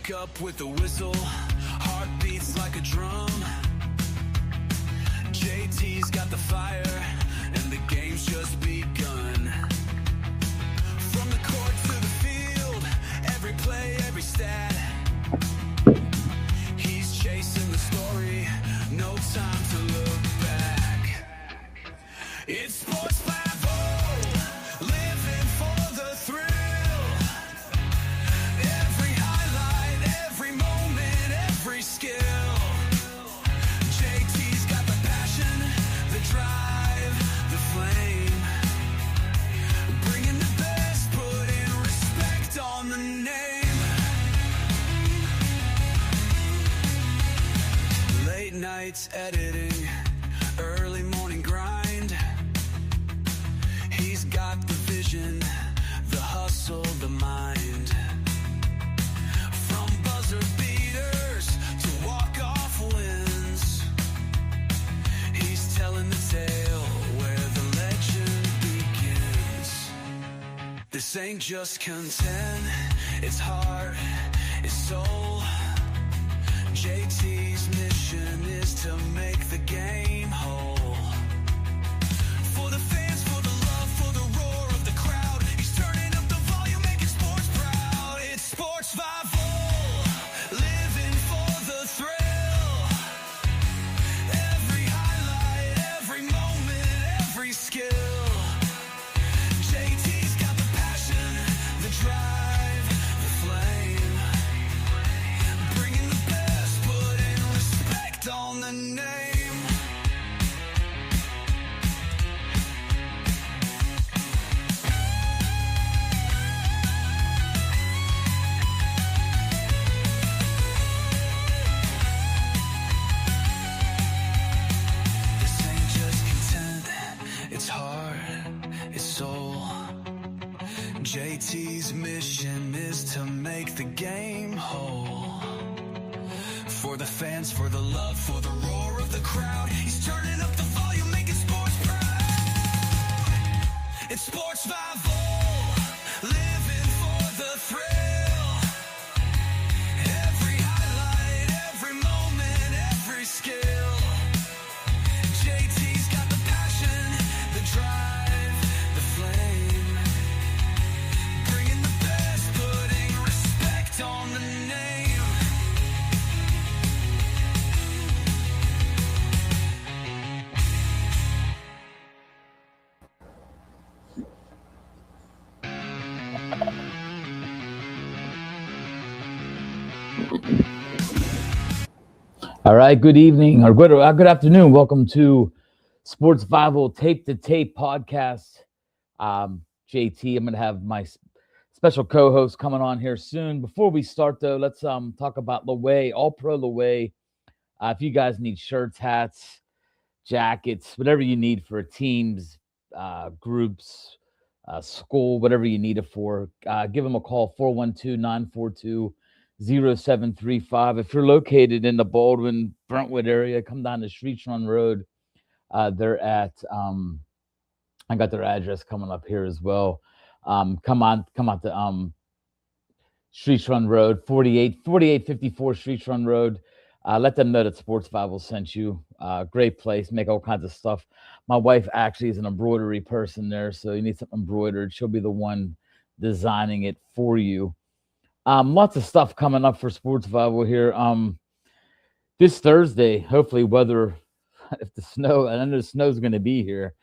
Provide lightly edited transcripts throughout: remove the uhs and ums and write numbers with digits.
wake up with a whistle, heart beats like a drum. JT's got the fire, and the game's just begun. From the court to the field, every play, every stat. He's chasing the story, no time to look back. It's Sports 5-0, living for the thrill. Every highlight, every moment, every skill. JT's got the passion, the drive, the flame. Bringing the best, putting respect on the name. Late nights editing, early morning grind. He's got the vision, the hustle, the mind. From buzzer beaters to walk-off wins, he's telling the tale where the legend begins. This ain't just content, it's heart, it's soul. JT's mission is to make the game whole. For the fans, for the love, for the roar of the crowd, he's turning up the volume, making sports proud. It's Sports 5-0, living for the thrill. Every highlight, every moment, every skill. JT's got the passion, the drive, the flame. Bringing the best, putting respect on the name. This ain't just content, it's heart, it's soul. JT's mission is to make the game whole. For the fans, for the love, for the roar of the crowd, he's turning up the volume, making sports proud. It's Sports 5-0, living for the thrill. Every highlight, every moment, every skill. JT's got the passion, the drive, the flame. Bringing the best, putting respect on the name. All right, good evening or good afternoon. Welcome to Sports 5-0 Tape to Tape podcast. JT, I'm going to have my special co-host coming on here soon. Before we start, though, let's talk about Laway, All Pro Laway. If you guys need shirts, hats, jackets, whatever you need for teams, groups, school, whatever you need it for, give them a call, 412-942-0735. If you're located in the Baldwin, Brentwood area, come down to Streets Run Road. They're at, I got their address coming up here as well. Come out to Streets Run Road, 4854 Streets Run Road. Let them know that Sports 5 sent you. Great place, make all kinds of stuff. My wife actually is an embroidery person there, so you need something embroidered. She'll be the one designing it for you. Lots of stuff coming up for Sports 5 here. This Thursday, hopefully weather, if the snow, I know the snow's going to be here,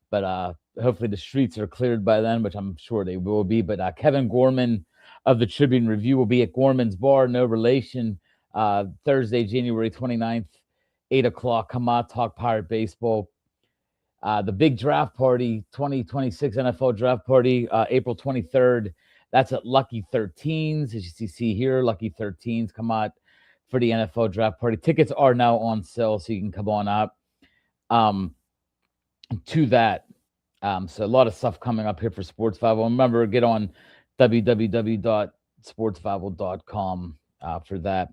but hopefully the streets are cleared by then, which I'm sure they will be. But Kevin Gorman of the Tribune Review will be at Gorman's Bar, no relation, Thursday, January 29th, 8 o'clock. Come on, talk Pirate baseball. The big draft party, 2026 NFL draft party, April 23rd. That's at Lucky 13s, as you see here. Lucky 13s, come out for the NFL draft party. Tickets are now on sale, so you can come on out to that. So a lot of stuff coming up here for Sports 5. Remember, get on www.sports50.com for that.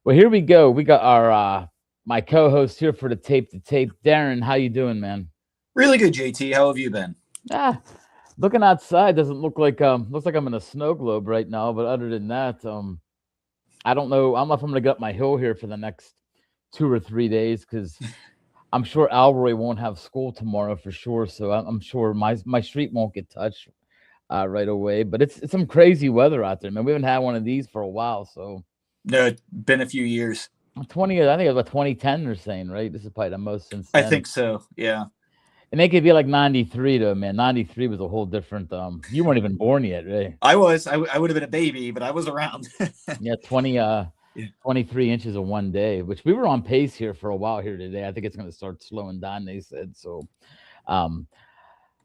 Well, here we go. We got our my co-host here for the tape to tape. Darren, how you doing, man? Really good, JT. How have you been? Looking outside doesn't look like looks like I'm in a snow globe right now, but other than that, I don't know. I don't know if I'm going to get up my hill here for the next 2 or 3 days because I'm sure Alroy won't have school tomorrow for sure. So I'm sure my street won't get touched right away. But it's some crazy weather out there, man. We haven't had one of these for a while. So No, it's been a few years. 20, I think it was about 2010. They're saying, right? This is probably the most since I then. think so. Yeah. And they could be like 93 though, man. 93 was a whole different. You weren't even born yet, right? I was. I would have been a baby, but I was around. Yeah, 23 inches in one day, which we were on pace here for a while here today. I think it's going to start slowing down, they said. So, how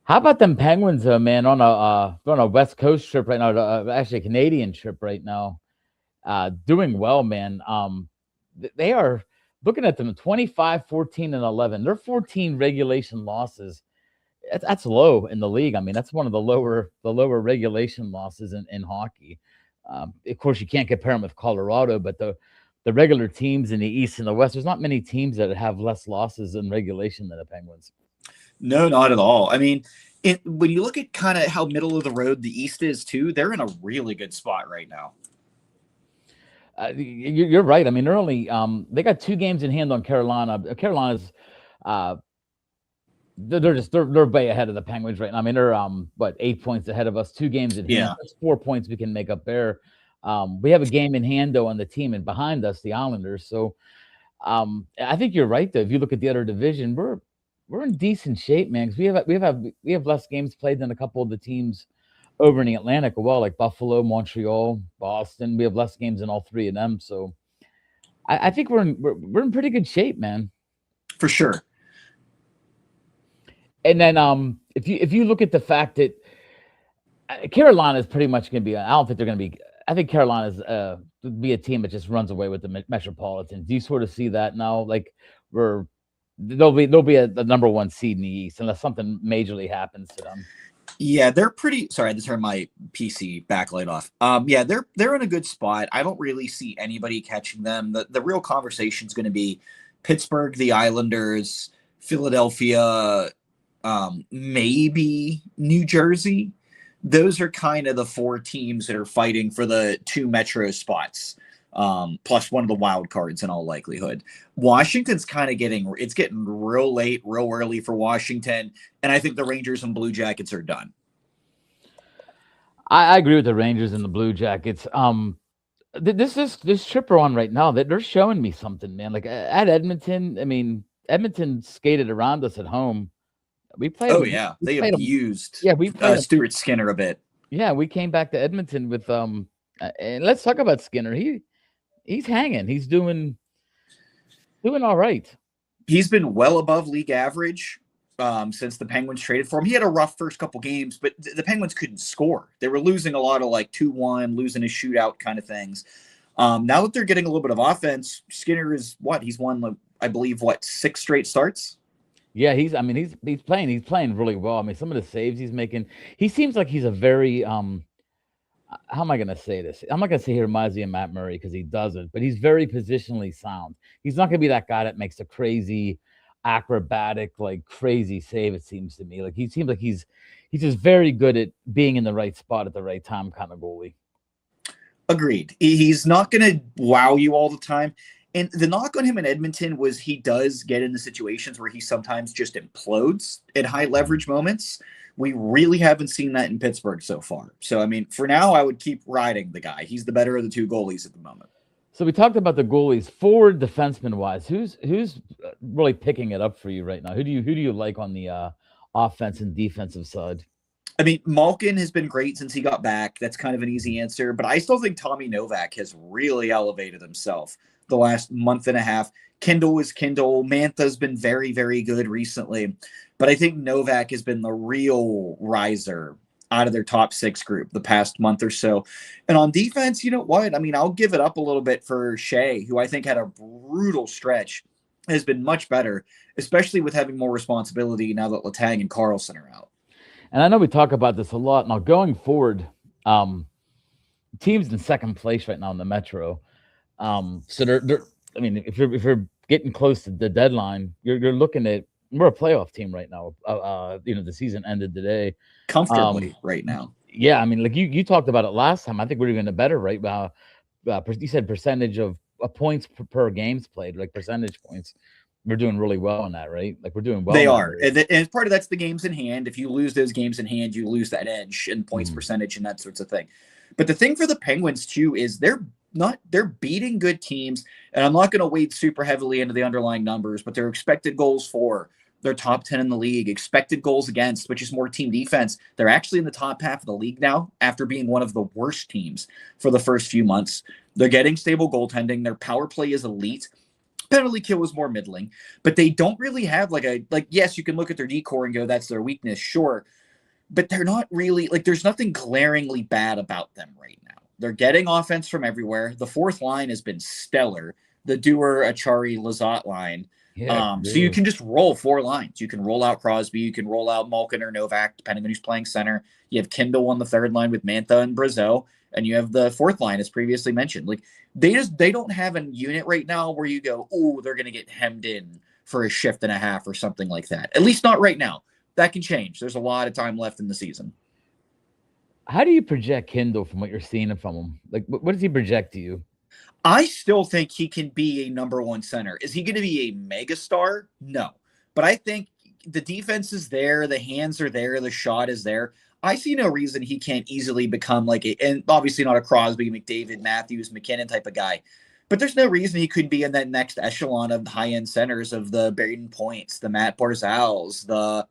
about them Penguins, man, on a West Coast trip right now, actually a Canadian trip right now, doing well, man. They are looking at them 25, 14, and 11. They're 14 regulation losses. That's low in the league. I mean, that's one of the lower regulation losses in hockey. Of course, you can't compare them with Colorado, but the regular teams in the East and the West, there's not many teams that have less losses in regulation than the Penguins. No, not at all. I mean, when you look at kind of how middle of the road the East is too, they're in a really good spot right now. You're right. I mean, they're only they got 2 games in hand on Carolina. Carolina's they're way ahead of the Penguins right now. I mean, they're 8 points ahead of us, 2 games in hand. That's 4 points we can make up there. We have a game in hand though on the team and behind us, the Islanders. So I think you're right though. If you look at the other division, we're in decent shape, man. Because we have less games played than a couple of the teams over in the Atlantic as well, like Buffalo, Montreal, Boston. We have less games than all 3 of them. So I think we're in pretty good shape, man. For sure. And then if you look at the fact that Carolina is pretty much going to be, I don't think they're going to be. I think Carolina's be a team that just runs away with the Metropolitans. Do you sort of see that now? Like they'll be a number 1 seed in the East unless something majorly happens to them. Yeah, they're pretty. Sorry, I had to turn my PC backlight off. Yeah, they're in a good spot. I don't really see anybody catching them. The real conversation is going to be Pittsburgh, the Islanders, Philadelphia, maybe New Jersey. Those are kind of the 4 teams that are fighting for the 2 Metro spots, plus one of the wild cards in all likelihood. Washington's kind of getting real late, real early for Washington, and I think the Rangers and Blue Jackets are done. I agree with the Rangers and the Blue Jackets. This trip we're on right now, that they're showing me something, man. Like at Edmonton, I mean, Edmonton skated around us at home. We played. Oh yeah, they abused. Yeah, we played Stuart Skinner a bit. Yeah, we came back to Edmonton with and let's talk about Skinner. He's hanging. He's doing all right. He's been well above league average since the Penguins traded for him. He had a rough first couple games, but the Penguins couldn't score. They were losing a lot of like 2-1, losing a shootout kind of things. Now that they're getting a little bit of offense, Skinner is he's won, I believe, 6 straight starts. Yeah, he's playing really well. I mean, some of the saves he's making, he seems like he's a very how am I going to say this? I'm not going to say he reminds me of Matt Murray because he doesn't, but he's very positionally sound. He's not going to be that guy that makes a crazy acrobatic, like crazy save, it seems to me. Like he seems like he's just very good at being in the right spot at the right time kind of goalie. Agreed. He's not going to wow you all the time. And the knock on him in Edmonton was he does get into situations where he sometimes just implodes at high leverage moments. We really haven't seen that in Pittsburgh so far. So, I mean, for now, I would keep riding the guy. He's the better of the 2 goalies at the moment. So we talked about the goalies. Forward defenseman wise, who's really picking it up for you right now? Who do you like on the offense and defensive side? I mean, Malkin has been great since he got back. That's kind of an easy answer. But I still think Tommy Novak has really elevated himself the last month and a half. Kindle is Kindle. Mantha's been very, very good recently. But I think Novak has been the real riser out of their top 6 group the past month or so. And on defense, you know what? I mean, I'll give it up a little bit for Shea, who I think had a brutal stretch, has been much better, especially with having more responsibility now that Letang and Carlson are out. And I know we talk about this a lot. Now, going forward, teams in second place right now in the Metro. So they're I mean, if you're getting close to the deadline, you're looking at, we're a playoff team right now. The season ended today Comfortably right now. Yeah, I mean, like you talked about it last time. I think we're even better right now. you said percentage of points per games played, like percentage points. We're doing really well on that, right? Like we're doing well. They are, and part of that's the games in hand. If you lose those games in hand, you lose that edge and points percentage and that sorts of thing. But the thing for the Penguins too is they're beating good teams, and I'm not going to wade super heavily into the underlying numbers, but their expected goals for, they're top 10 in the league. Expected goals against, which is more team defense, they're actually in the top half of the league now after being one of the worst teams for the first few months. They're getting stable goaltending. Their power play is elite. Penalty kill is more middling, but they don't really have yes, you can look at their decor and go, that's their weakness, sure. But they're not really, there's nothing glaringly bad about them right now. They're getting offense from everywhere. The fourth line has been stellar. The Dewar, Achari, Lizotte line. Yeah, so you can just roll four lines. You can roll out Crosby. You can roll out Malkin or Novak, depending on who's playing center. You have Kindle on the third line with Mantha and Brazeau. And you have the fourth line, as previously mentioned. They don't have a unit right now where you go, oh, they're going to get hemmed in for a shift and a half or something like that. At least not right now. That can change. There's a lot of time left in the season. How do you project Kindle from what you're seeing from him? What does he project to you? I still think he can be a number one center. Is he going to be a megastar? No. But I think the defense is there. The hands are there. The shot is there. I see no reason he can't easily become and obviously not a Crosby, McDavid, Matthews, McKinnon type of guy. But there's no reason he couldn't be in that next echelon of high-end centers of the Braden Points, the Matt Barzals, the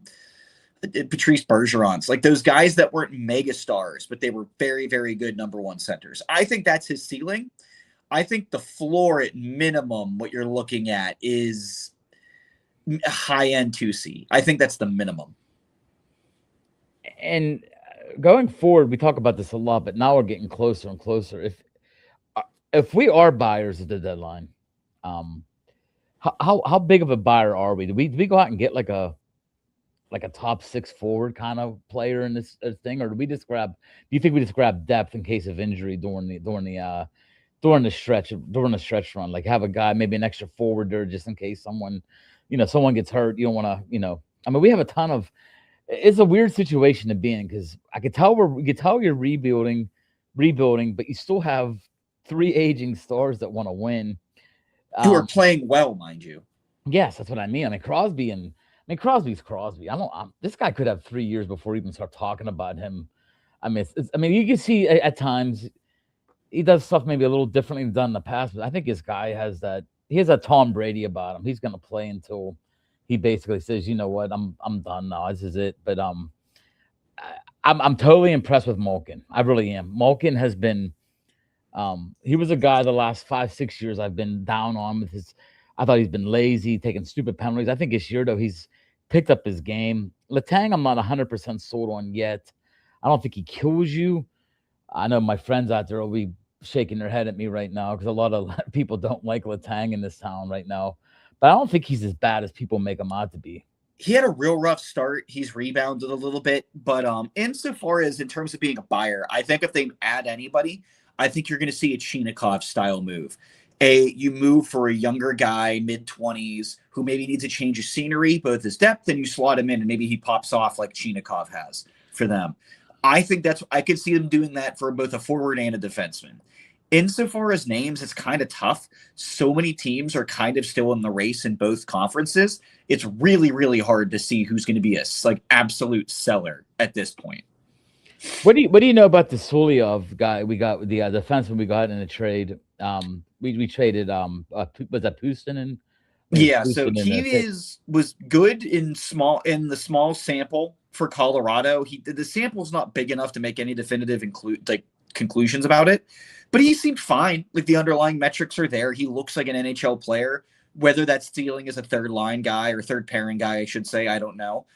Patrice Bergerons, those guys that weren't mega stars, but they were very, very good number one centers. I think that's his ceiling. I think the floor at minimum, what you're looking at is high-end 2C. I think that's the minimum. And going forward, we talk about this a lot, but now we're getting closer and closer. If we are buyers at the deadline, how big of a buyer are we? Do we go out and get like a top six forward kind of player in this thing, or do we just grab? Do you think we just grab depth in case of injury during the stretch run? Like have a guy, maybe an extra forward there, just in case someone gets hurt. You don't want to, I mean, we have a ton of. It's a weird situation to be in because I could tell you're rebuilding, but you still have three aging stars that want to win, who are playing well, mind you. Yes, that's what I mean. I mean Crosby's Crosby. This guy could have 3 years before we even start talking about him. I mean, you can see at times he does stuff maybe a little differently than done in the past, but I think this guy has that Tom Brady about him. He's going to play until he basically says, you know what, I'm done now. This is it. But I'm totally impressed with Malkin. I really am. Malkin has been he was a guy the last 5-6 years I've been down on with his. I thought he's been lazy, taking stupid penalties. I think this year though he's picked up his game. Letang, I'm not 100% sold on yet. I don't think he kills you. I know my friends out there will be shaking their head at me right now because a lot of people don't like Letang in this town right now. But I don't think he's as bad as people make him out to be. He had a real rough start. He's rebounded a little bit. But insofar as in terms of being a buyer, I think if they add anybody, I think you're going to see a Chinikov style move. You move for a younger guy, mid-20s, who maybe needs a change of scenery, both his depth, and you slot him in, and maybe he pops off like Chinikov has for them. I think I could see them doing that for both a forward and a defenseman. Insofar as names, it's kind of tough. So many teams are kind of still in the race in both conferences. It's really, really hard to see who's going to be a absolute seller at this point. What do you know about the Suliov guy we got, the defenseman we got in a trade? We traded was that Puustinen? Yeah, so he was good in the small sample for Colorado. The sample's not big enough to make any definitive conclusions about it, but he seemed fine. The underlying metrics are there. He looks like an NHL player. Whether that's ceiling as a third line guy or third pairing guy, I should say, I don't know.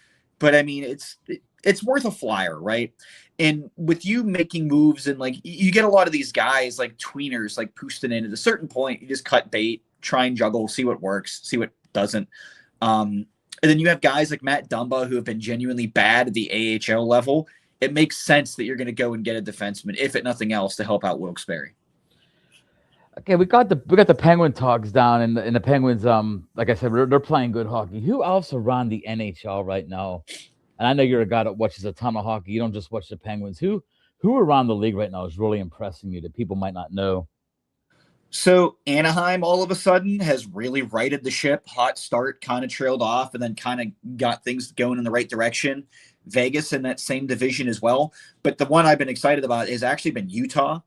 But I mean, it's worth a flyer, right? And with you making moves and you get a lot of these guys like tweeners, like Puustinen. At a certain point, you just cut bait, try and juggle, see what works, see what doesn't. And then you have guys like Matt Dumba who have been genuinely bad at the AHL level. It makes sense that you're going to go and get a defenseman, if at nothing else, to help out Wilkes-Barre. Okay, we got the Penguin talks down, and the Penguins, like I said, they're playing good hockey. Who else around the NHL right now? And I know you're a guy that watches a ton of hockey. You don't just watch the Penguins. Who around the league right now is really impressing you that people might not know? So Anaheim all of a sudden has really righted the ship. Hot start, kind of trailed off, and then kind of got things going in the right direction. Vegas in that same division as well. But the one I've been excited about has actually been Utah.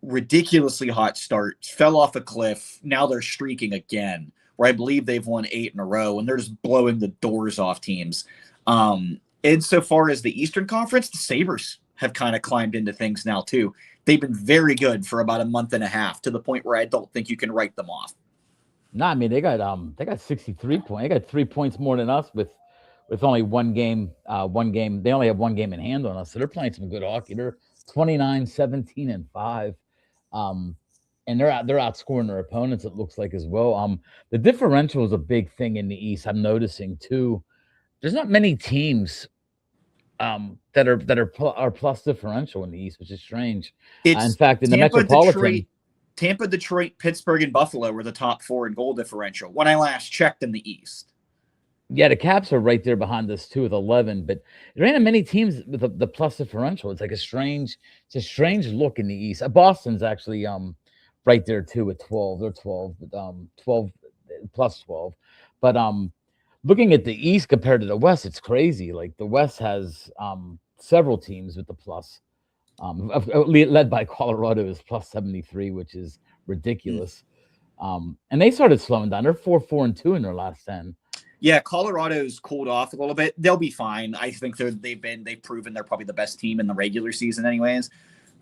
Ridiculously hot start, fell off a cliff. Now they're streaking again, where I believe they've won 8 in a row, and they're just blowing the doors off teams. Insofar as the Eastern Conference, the Sabres have kind of climbed into things now too. They've been very good for about a month and a half, to the point where I don't think you can write them off. No, I mean they got 63 points. They got 3 points more than us with only one game. They only have one game in hand on us, so they're playing some good hockey. They're 29, 17, and 5. And they're outscoring their opponents, it looks like, as well. The differential is a big thing in the East. I'm noticing too. There's not many teams that are plus differential in the East, which is strange. In fact, in the Metropolitan, Tampa, Detroit, Pittsburgh, and Buffalo were the top 4 in goal differential when I last checked in the East. Yeah, the Caps are right there behind us too with 11, but there ain't many teams with the plus differential. It's like a strange look in the East. Boston's actually right there too with 12. They're 12, but 12 plus 12. But looking at the East compared to the West, it's crazy. Like the West has several teams with the plus. Led by Colorado is plus 73, which is ridiculous. And they started slowing down. They're 4-4-2 in their last 10. Yeah, Colorado's cooled off a little bit. They'll be fine. I think they've proven they're probably the best team in the regular season, anyways.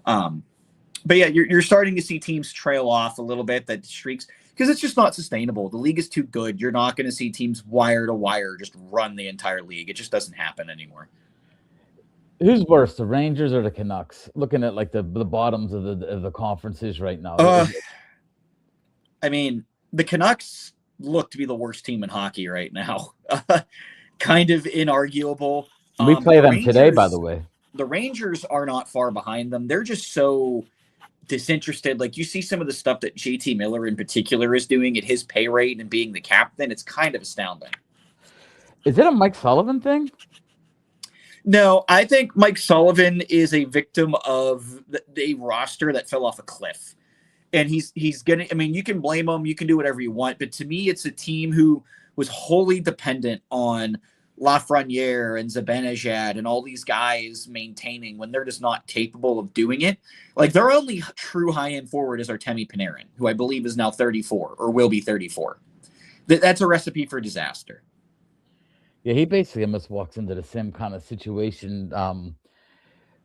But yeah, you're starting to see teams trail off a little bit, that streaks, because it's just not sustainable. The league is too good. You're not going to see teams wire to wire just run the entire league. It just doesn't happen anymore. Who's worse, the Rangers or the Canucks? Looking at like the bottoms of the conferences right now. I mean, the Canucks look to be the worst team in hockey right now. Kind of inarguable. We play them today, by the way. The Rangers are not far behind them. They're just so disinterested. Like, you see some of the stuff that JT Miller in particular is doing at his pay rate and being the captain. It's kind of astounding. Is it a Mike Sullivan thing? No, I think Mike Sullivan is a victim of the roster that fell off a cliff. And he's gonna, I mean, you can blame him, you can do whatever you want, but to me, it's a team who was wholly dependent on Lafreniere and Zibanejad and all these guys maintaining when they're just not capable of doing it. Like, their only true high-end forward is Artemi Panarin, who I believe is now 34 or will be 34. That's a recipe for disaster. Yeah, he basically almost walks into the same kind of situation.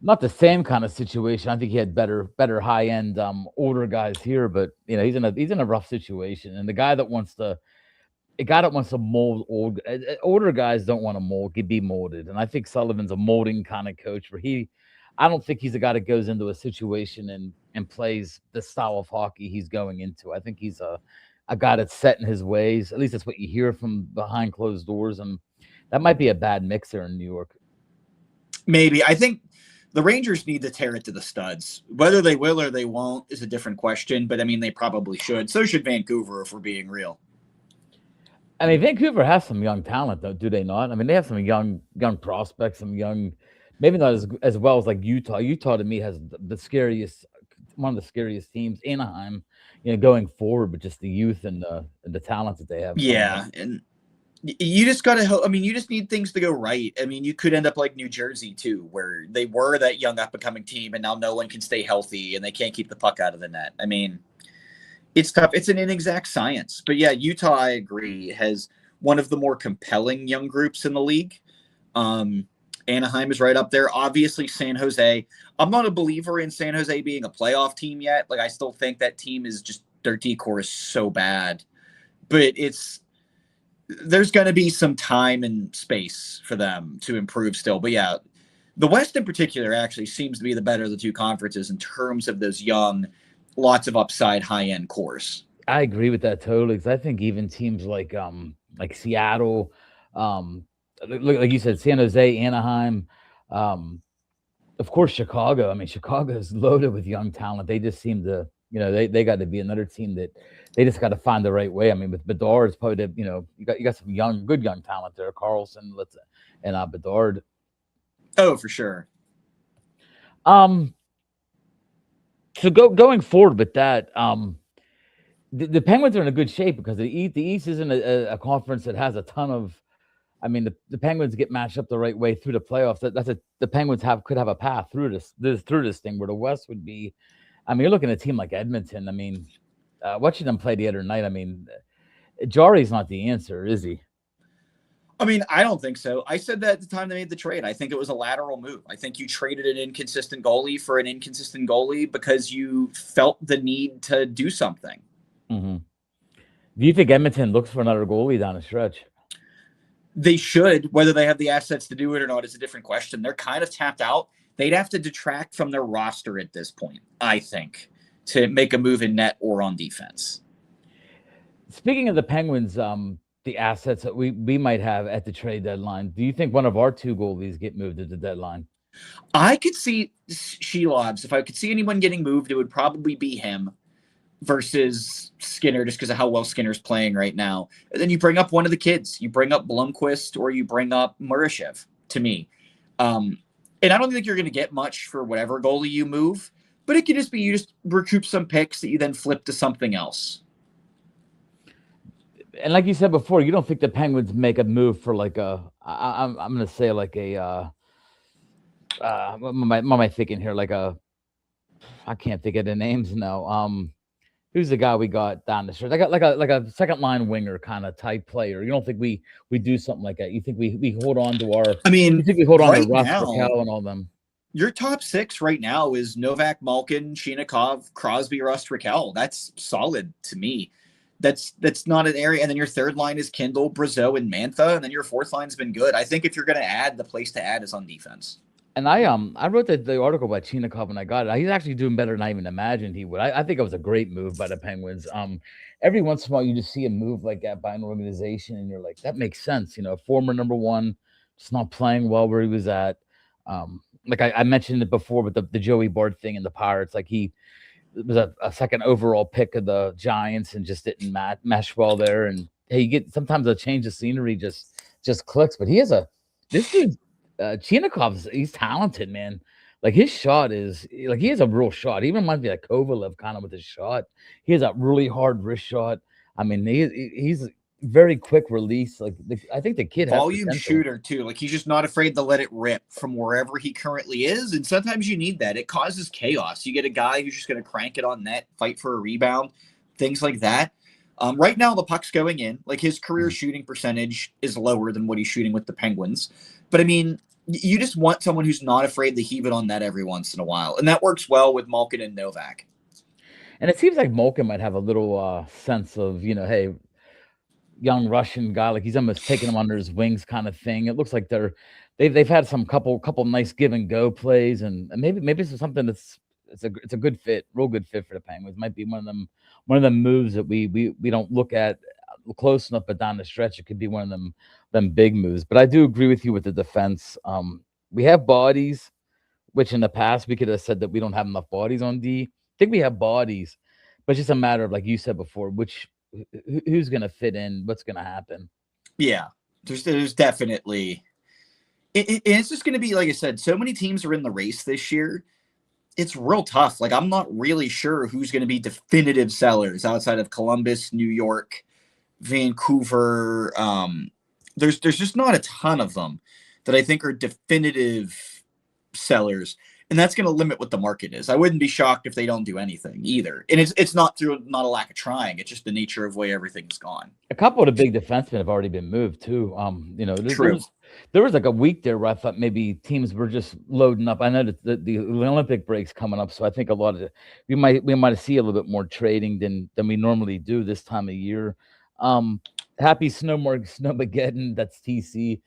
Not the same kind of situation. I think he had better high end older guys here, but you know he's in a rough situation. And the guy that wants to mold older guys don't want to be molded. And I think Sullivan's a molding kind of coach where I don't think he's a guy that goes into a situation and plays the style of hockey he's going into. I think he's a guy that's set in his ways. At least that's what you hear from behind closed doors, and that might be a bad mix there in New York. Maybe. I think the Rangers need to tear it to the studs. Whether they will or they won't is a different question, but I mean, they probably should. So should Vancouver, if we're being real. I mean, Vancouver has some young talent, though, do they not? I mean, they have some young prospects, some young, maybe not as well as like Utah. Utah to me has one of the scariest teams. Anaheim, going forward, but just the youth and the talent that they have. Yeah, and you just got to. I mean, you just need things to go right. I mean, you could end up like New Jersey too, where they were that young up and coming team, and now no one can stay healthy, and they can't keep the puck out of the net. I mean, it's tough. It's an inexact science. But yeah, Utah, I agree, has one of the more compelling young groups in the league. Anaheim is right up there. Obviously, San Jose. I'm not a believer in San Jose being a playoff team yet. Like, I still think that team is just, their decor is so bad. But there's going to be some time and space for them to improve still. But yeah, the West in particular actually seems to be the better of the two conferences in terms of those young, lots of upside, high-end cores. I agree with that totally, because I think even teams like Seattle, like you said, San Jose, Anaheim, of course, Chicago. I mean, Chicago is loaded with young talent. They just seem to, they got to be another team that they just got to find the right way. I mean, with Bedard, it's probably you got some good young talent there, Carlson, and Bedard. Oh, for sure. So going forward with that, the Penguins are in a good shape because the East isn't a conference that has a ton of. I mean, the Penguins get matched up the right way through the playoffs. The Penguins could have a path through this thing where the West would be. I mean, you're looking at a team like Edmonton. I mean, watching them play the other night. I mean, Jari's not the answer, is he? I mean, I don't think so. I said that at the time they made the trade. I think it was a lateral move. I think you traded an inconsistent goalie for an inconsistent goalie because you felt the need to do something. Mm-hmm. Do you think Edmonton looks for another goalie down the stretch? They should. Whether they have the assets to do it or not is a different question. They're kind of tapped out. They'd have to detract from their roster at this point, I think, to make a move in net or on defense. Speaking of the Penguins, the assets that we might have at the trade deadline, do you think one of our two goalies get moved at the deadline? I could see Shelobs. If I could see anyone getting moved, it would probably be him versus Skinner, just because of how well Skinner's playing right now. And then you bring up one of the kids. You bring up Blomqvist or you bring up Murashev, to me. And I don't think you're going to get much for whatever goalie you move, but it could just be you just recoup some picks that you then flip to something else. And like you said before, you don't think the Penguins make a move for like I'm going to say like a what am I thinking here? Like I can't think of the names now. Who's the guy we got down the stretch? I got like a second line winger kind of type player. You don't think we do something like that? You think we hold on to our? I mean, you think we hold on right to Russ, now, Raquel, and all them? Your top six right now is Novak, Malkin, Chinikov, Crosby, Rust, Raquel. That's solid to me. That's not an area. And then your third line is Kindle, Brazeau, and Mantha. And then your fourth line's been good. I think if you're going to add, the place to add is on defense. And I wrote the article about Chinikov when I got it. He's actually doing better than I even imagined he would. I think it was a great move by the Penguins. Every once in a while you just see a move like that by an organization and you're like, that makes sense. You know, former number one, just not playing well where he was at. Like I mentioned it before with the Joey Bart thing in the Pirates. Like he was a second overall pick of the Giants and just didn't mesh well there. And hey, you get sometimes a change of scenery just clicks. But this dude. Chinakov's he's talented, man. Like his shot is like he has a real shot. He even reminds me of Kovalev kind of with his shot. He has a really hard wrist shot. I mean, he's very quick release. Like I think the kid has volume shooter too. Like he's just not afraid to let it rip from wherever he currently is. And sometimes you need that. It causes chaos. You get a guy who's just going to crank it on net, fight for a rebound, things like that. Right now the puck's going in. Like his career shooting percentage is lower than what he's shooting with the Penguins. But I mean, you just want someone who's not afraid to heave it on net every once in a while. And that works well with Malkin and Novak. And it seems like Malkin might have a little sense of, you know, hey, young Russian guy, like he's almost taking him under his wings kind of thing. It looks like they've had some couple nice give and go plays, and maybe it's something it's a good fit, real good fit for the Penguins. Might be one of them moves that we don't look at close enough, but down the stretch it could be one of them big moves. But I do agree with you with the defense. We have bodies, which in the past we could have said that we don't have enough bodies on D. I think we have bodies, but it's just a matter of, like you said before, who's going to fit in, what's going to happen. Yeah, there's definitely it's just going to be, like I said, so many teams are in the race this year. It's real tough. Like I'm not really sure who's going to be definitive sellers outside of Columbus, New York, Vancouver. There's just not a ton of them that I think are definitive sellers, and that's going to limit what the market is. I wouldn't be shocked if they don't do anything either. And it's not a lack of trying. It's just the nature of the way everything's gone. A couple of the big defensemen have already been moved too. You know, there was like a week there where I thought maybe teams were just loading up. I know that the Olympic break's coming up, so I think a lot of we might see a little bit more trading than we normally do this time of year. Happy Snowmageddon. That's TC.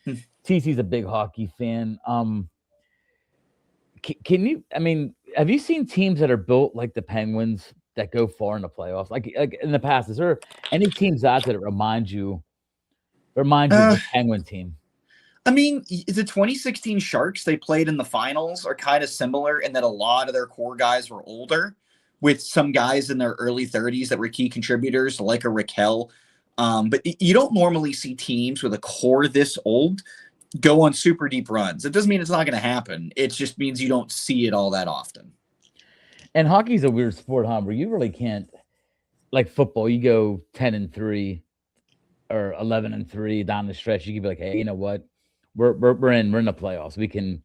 TC's a big hockey fan. Can you? I mean, have you seen teams that are built like the Penguins that go far in the playoffs? Like in the past, is there any teams out there that remind you of the Penguin team? I mean, the 2016 Sharks, they played in the finals, are kind of similar in that a lot of their core guys were older, with some guys in their early 30s that were key contributors, like a Raquel. But you don't normally see teams with a core this old go on super deep runs. It doesn't mean it's not going to happen. It just means you don't see it all that often. And hockey's a weird sport, huh? Where you really can't. like football, you go 10-3 or 11-3 down the stretch, you could be like, hey, you know what? We're in the playoffs. We can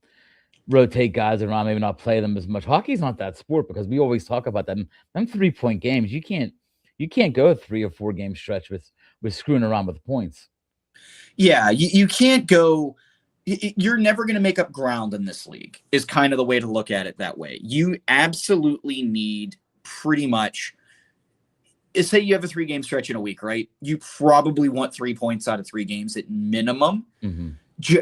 rotate guys around, maybe not play them as much. Hockey's not that sport because we always talk about them. Them 3-point games, you can't go a 3 or 4 game stretch with screwing around with points. Yeah, you can't go. You're never going to make up ground in this league, is kind of the way to look at it that way. You absolutely need pretty much, say you have a 3-game stretch in a week, right? You probably want 3 points out of 3 games at minimum. Mm-hmm.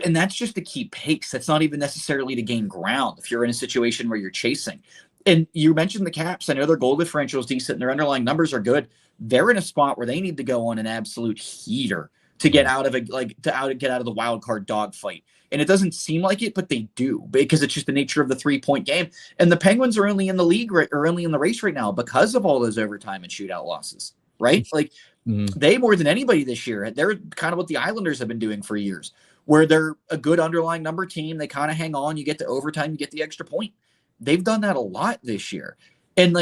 And that's just to keep pace. That's not even necessarily to gain ground if you're in a situation where you're chasing. And you mentioned the Caps. I know their goal differential is decent and their underlying numbers are good. They're in a spot where they need to go on an absolute heater to get out of get out of the wild card dogfight. And it doesn't seem like it, but they do, because it's just the nature of the 3-point game. And the Penguins are only in the league or only in the race right now because of all those overtime and shootout losses, right? Like they, more than anybody this year, they're kind of what the Islanders have been doing for years, where they're a good underlying number team. They kind of hang on. You get the overtime, you get the extra point. They've done that a lot this year. And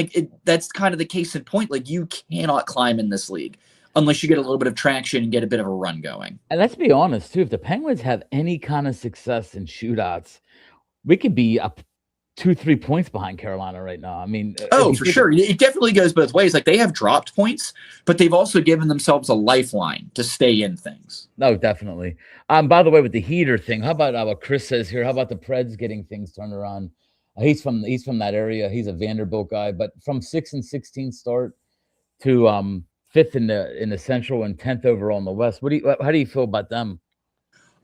that's kind of the case in point. Like, you cannot climb in this league unless you get a little bit of traction and get a bit of a run going. And let's be honest, too. If the Penguins have any kind of success in shootouts, we could be up 2-3 points behind Carolina right now. I mean, for sure. It definitely goes both ways. Like, they have dropped points, but they've also given themselves a lifeline to stay in things. No, definitely. By the way, with the heater thing, how about what Chris says here? How about the Preds getting things turned around? He's from that area. He's a Vanderbilt guy, but from 6-16 start to 5th in the Central and 10th overall in the West. How do you feel about them?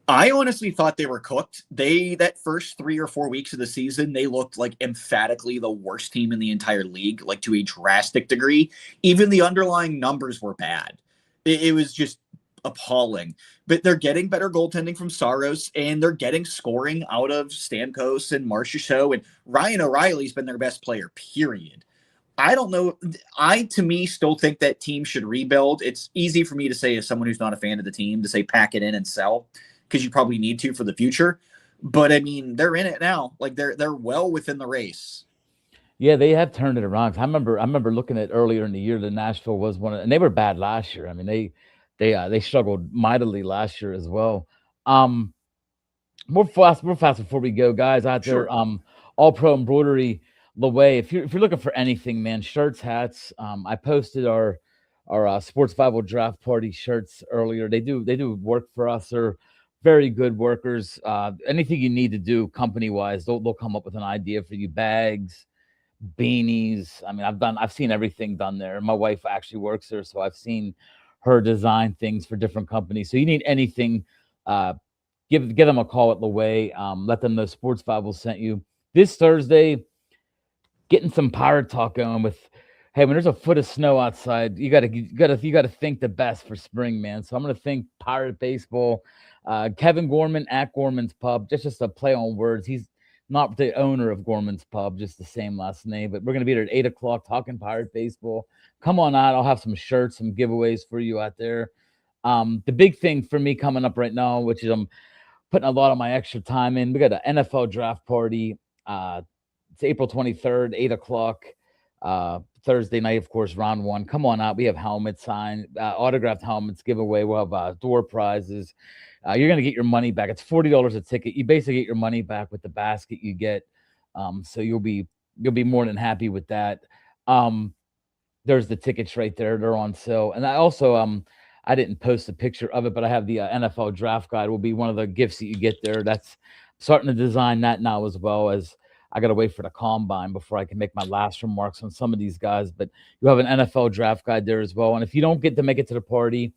I honestly thought they were cooked. That first 3 or 4 weeks of the season, they looked like emphatically the worst team in the entire league, like to a drastic degree. Even the underlying numbers were bad. It was just appalling. But they're getting better goaltending from Saros, and they're getting scoring out of Stamkos and Marchessault, and Ryan O'Reilly's been their best player, period. I don't know. To me, still think that team should rebuild. It's easy for me to say, as someone who's not a fan of the team, to say pack it in and sell, because you probably need to for the future. But I mean, they're in it now. Like, they're well within the race. Yeah, they have turned it around. I remember looking at earlier in the year that Nashville was and they were bad last year. I mean, they struggled mightily last year as well. More fast before we go, guys out there. All Pro Embroidery, Laway. If you're looking for anything, man, shirts, hats. I posted our Sports Bible Draft Party shirts earlier. They do work for us. They're very good workers. Anything you need to do company wise, they'll come up with an idea for you. Bags, beanies. I mean, I've seen everything done there. My wife actually works there, so I've seen her design things for different companies. So you need anything, give them a call at Laway. Let them know Sports Bible sent you. This Thursday, getting some pirate talk going with, hey, when there's a foot of snow outside, you gotta think the best for spring, man. So I'm gonna think Pirate Baseball. Kevin Gorman at Gorman's Pub, just a play on words. He's not the owner of Gorman's Pub, just the same last name. But we're gonna be there at 8:00 talking Pirate Baseball. Come on out. I'll have some shirts, some giveaways for you out there. The big thing for me coming up right now, which is I'm putting a lot of my extra time in. We got an NFL draft party. It's April 23rd, 8:00. Thursday night, of course, round 1. Come on out. We have helmets signed, autographed helmets giveaway. We'll have door prizes. You're going to get your money back. It's $40 a ticket. You basically get your money back with the basket you get. So you'll be more than happy with that. There's the tickets right there. They're on sale. And I also, I didn't post a picture of it, but I have the NFL draft guide will be one of the gifts that you get there. That's starting to design that now, as well as I got to wait for the combine before I can make my last remarks on some of these guys. But you have an NFL draft guide there as well. And if you don't get to make it to the party,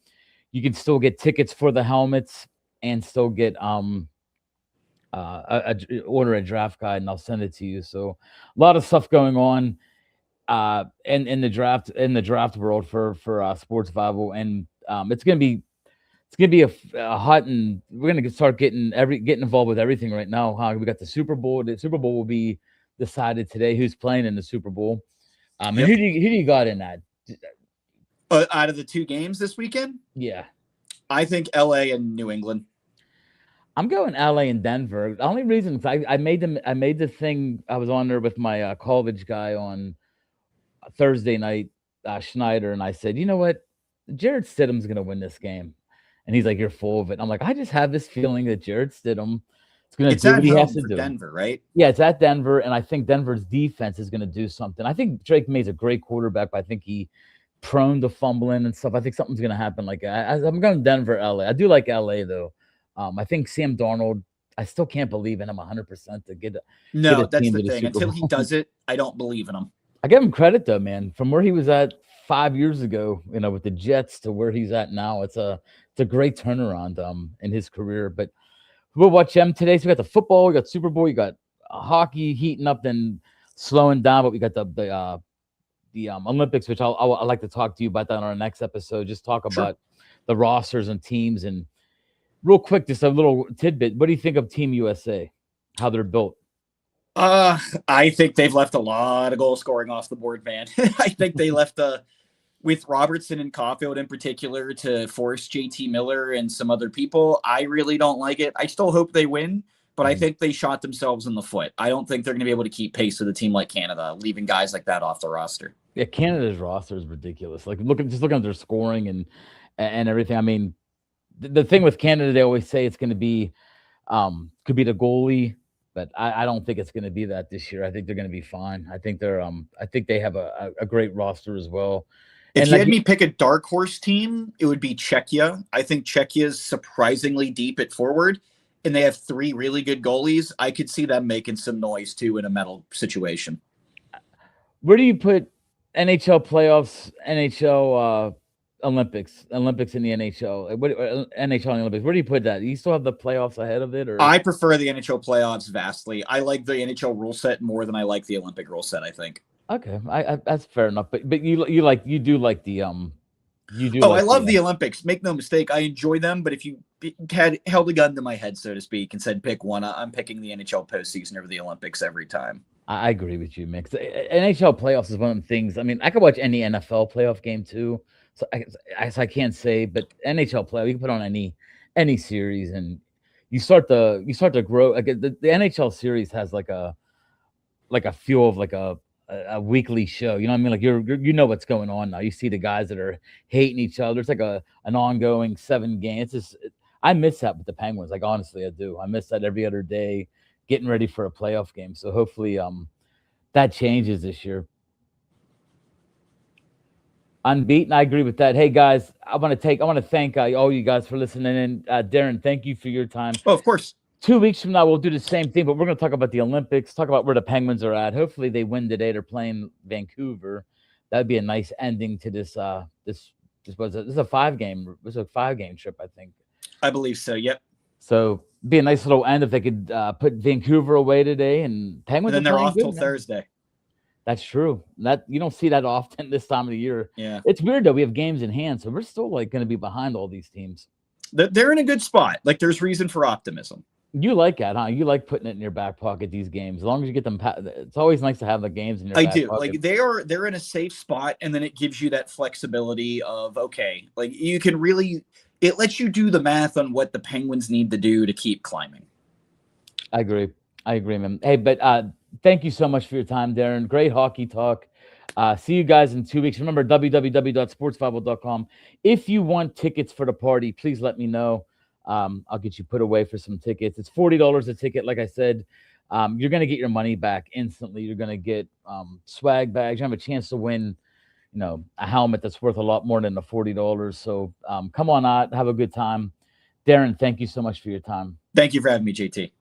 you can still get tickets for the helmets and still get order a draft guide, and I'll send it to you. So a lot of stuff going on in the draft world for Sports Bible, and it's gonna be a hot, and we're gonna start getting involved with everything right now. We got the Super Bowl. The Super Bowl will be decided today. Who's playing in the Super Bowl? And who do you got in that? Out of the 2 games this weekend? Yeah. I think LA and New England. I'm going LA and Denver. The only reason I made the thing. I was on there with my college guy on Thursday night. Schneider, and I said, you know what, Jared Stidham's going to win this game. And he's like, you're full of it. I'm like, I just have this feeling that Jared Stidham is going to do what he has to do. Denver, right? Yeah, it's at Denver, and I think Denver's defense is going to do something. I think Drake May's a great quarterback, but I think he prone to fumbling and stuff. I think something's going to happen. Like I'm going Denver, LA. I do like LA though. I think Sam Darnold. I still can't believe in him 100% to get. No, that's the thing. Until he does it, I don't believe in him. I give him credit though, man. From where he was at 5 years ago, with the Jets to where he's at now, it's a great turnaround in his career. But we'll watch him today. So we got the football, we got Super Bowl, we got hockey heating up, then slowing down. But we got the Olympics, which I'd like to talk to you about that on our next episode. Just talk about the rosters and teams. And real quick, just a little tidbit. What do you think of Team USA? How they're built? I think they've left a lot of goal scoring off the board, man. I think they left with Robertson and Caulfield in particular to force JT Miller and some other people. I really don't like it. I still hope they win, but I think they shot themselves in the foot. I don't think they're going to be able to keep pace with a team like Canada, leaving guys like that off the roster. Yeah, Canada's roster is ridiculous. Like looking at their scoring and everything. I mean, the thing with Canada, they always say it's going to be could be the goalie, but I don't think it's going to be that this year. I think they're going to be fine. I think they have a great roster as well. If you had me pick a dark horse team, it would be Czechia. I think Czechia is surprisingly deep at forward, and they have 3 really good goalies. I could see them making some noise too in a medal situation. Where do you put NHL playoffs, NHL Olympics in the NHL? NHL and Olympics. Where do you put that? Do you still have the playoffs ahead of it? Or I prefer the NHL playoffs vastly. I like the NHL rule set more than I like the Olympic rule set, I think. Okay, I that's fair enough. But you do like the you do. Oh, I love the Olympics. Make no mistake, I enjoy them. But if you had held a gun to my head, so to speak, and said pick one, I'm picking the NHL postseason over the Olympics every time. I agree with you, man. NHL playoffs is one of the things. I mean, I could watch any NFL playoff game too. So I can't say, but NHL playoff, you can put on any series, and you start to grow. Like the NHL series has like a feel of like a weekly show. You know what I mean? Like you know what's going on now. You see the guys that are hating each other. It's like an ongoing 7 games. I miss that with the Penguins. Like honestly, I do. I miss that every other day, getting ready for a playoff game. So hopefully that changes this year. Unbeaten. I agree with that. Hey guys, I want to thank all you guys for listening in. Darren, thank you for your time. Oh, of course. 2 weeks from now, we'll do the same thing, but we're going to talk about the Olympics, talk about where the Penguins are at. Hopefully they win today. They're playing Vancouver. That'd be a nice ending to this. This is a 5-game trip, I think. I believe so. Yep. So be a nice little end if they could put Vancouver away today, and Penguins. And then they're off till man. Thursday. That's true. That you don't see that often this time of the year. Yeah. It's weird though. We have games in hand, so we're still like going to be behind all these teams. They're in a good spot. Like there's reason for optimism. You like that, huh? You like putting it in your back pocket, these games. As long as you get them, it's always nice to have the games in your back pocket. Like they're in a safe spot, and then it gives you that flexibility of, okay, like you can really, it lets you do the math on what the Penguins need to do to keep climbing. I agree, man. Hey, but thank you so much for your time, Darren. Great hockey talk. See you guys in 2 weeks. Remember, www.sports5.com. If you want tickets for the party, please let me know. I'll get you put away for some tickets. It's $40 a ticket. Like I said, you're going to get your money back instantly. You're going to get swag bags. You have a chance to win, a helmet that's worth a lot more than the $40. So come on out, have a good time. Darren, thank you so much for your time. Thank you for having me, JT.